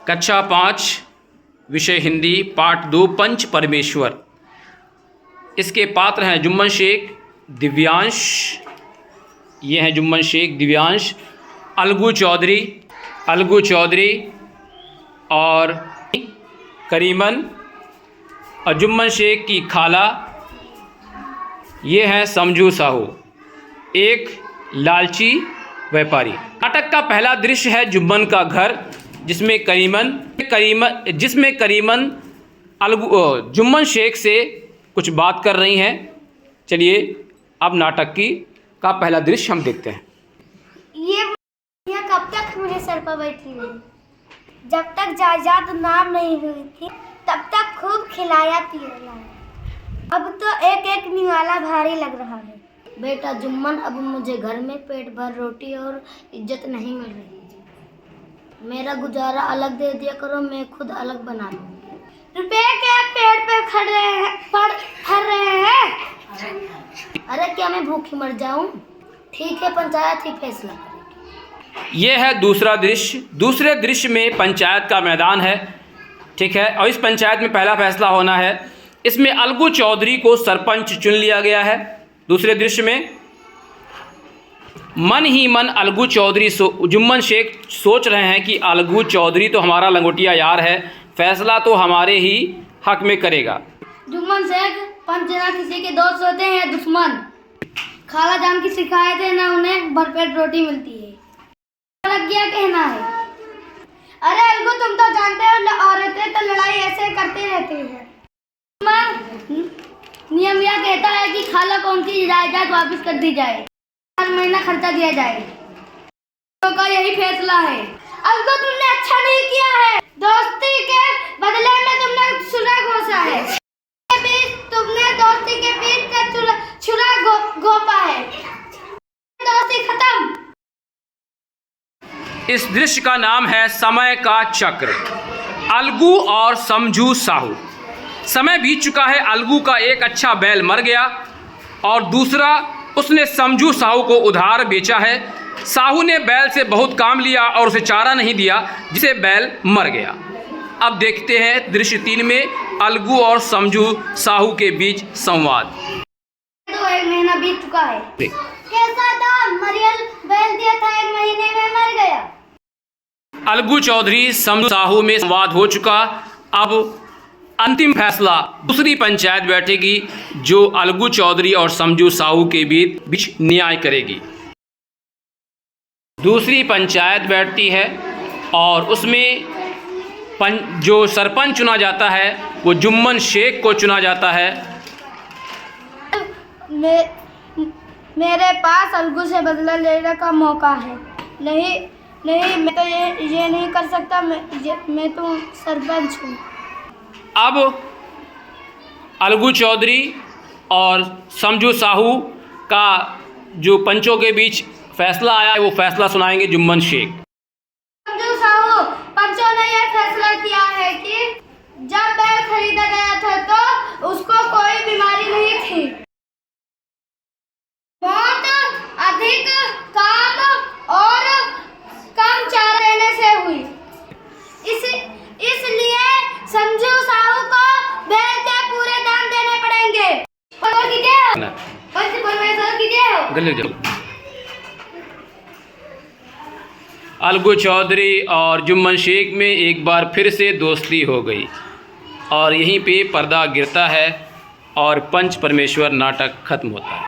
कक्षा 5 विषय हिंदी पाठ 2 पंच परमेश्वर। इसके पात्र हैं जुम्मन शेख, दिव्यांश, ये हैं जुम्मन शेख, दिव्यांश, अलगू चौधरी और करीमन, और जुम्मन शेख की खाला ये हैं समझू साहू, एक लालची व्यापारी। नाटक का पहला दृश्य है जुम्मन का घर, जिसमें करीमन जुम्मन शेख से कुछ बात कर रही हैं। चलिए अब नाटक का पहला दृश्य हम देखते हैं। ये कब तक मेरे सर पर बैठी रही? जब तक जायदाद नाम नहीं हुई थी तब तक खूब खिलाया पिलाया। अब तो एक एक निवाला भारी लग रहा है। बेटा जुम्मन, अब मुझे घर में पेट भर रोटी और इज्जत नहीं मिल रही। मेरा गुजारा अलग दे दिया करो, मैं खुद अलग बना लूँगी। रुपए के पेड़ पे फर रहे हैं। अरे क्या मैं भूखी मर जाऊं? ठीक है, पंचायत ही फैसला करेगी। ये है दूसरा दृश्य। दूसरे दृश्य में पंचायत का मैदान है, ठीक है, और इस पंचायत में पहला फैसला होना है। इसमें अलगू चौधरी को सरपंच चुन लिया गया है। दूसरे दृश्य में मन ही मन अलगू चौधरी जुम्मन शेख सोच रहे हैं कि अलगू चौधरी तो हमारा लंगोटिया यार है, फैसला तो हमारे ही हक में करेगा। जुम्मन शेख, पंच ना किसी के दोस्त होते हैं दुश्मन। खाला जान की शिकायत है ना, उन्हें भरपेट रोटी मिलती है। क्या कहना है? अरे अलगू, तुम तो जानते हो औरतें तो लड़ाई ऐसे करती रहती है। नियम यह कहता है कि खाला को उनकी जायदाद वापस कर दी जाए, हर महीना खर्चा दिया जाए। तो का यही फैसला है। अलगू, तुमने अच्छा नहीं किया है। दोस्ती के बदले में तुमने छुरा घोंसा है। तुमने दोस्ती के बीच का छुरा घोंपा है। दोस्ती खत्म। इस दृश्य का नाम है समय का चक्र। अलगू और समझू साहू। समय बीत चुका है। अलगू का एक अच्छा बैल मर गया और दूसरा उसने समझू साहू को उधार बेचा है। साहू ने बैल से बहुत काम लिया और उसे चारा नहीं दिया, जिसे बैल मर गया। अब देखते हैं दृश्य 3 में अलगू और समझू साहू के बीच संवाद। तो 1 महीना बीत चुका है। कैसा था? मरियल बैल दिया था, 1 महीने में मर गया। अलगू चौधरी समझू साहू में संवाद हो चुका। अब अंतिम फैसला दूसरी पंचायत बैठेगी, जो अलगू चौधरी और समझू साहू के बीच न्याय करेगी। दूसरी पंचायत बैठती है और उसमें जो सरपंच चुना जाता है वो जुम्मन शेख को चुना जाता है। मेरे पास अलगू से बदला लेने का मौका है। नहीं, मैं तो ये नहीं कर सकता। मैं तो सरपंच हूँ। अब अलगू चौधरी और समझू साहू का जो पंचों के बीच फैसला आया है वो फैसला सुनाएंगे जुम्मन शेख। समझू साहू, पंचों ने यह फैसला किया है कि जब बैल खरीदा गया था तो उसको कोई बीमारी नहीं थी। बहुत अधिक काम और कम चारा देने से हुई। इसलिए समझू साहू को बैल के पूरे दाम देने पड़ेंगे। अलगू चौधरी और जुम्मन शेख में एक बार फिर से दोस्ती हो गई और यहीं पे पर्दा गिरता है और पंच परमेश्वर नाटक खत्म होता है।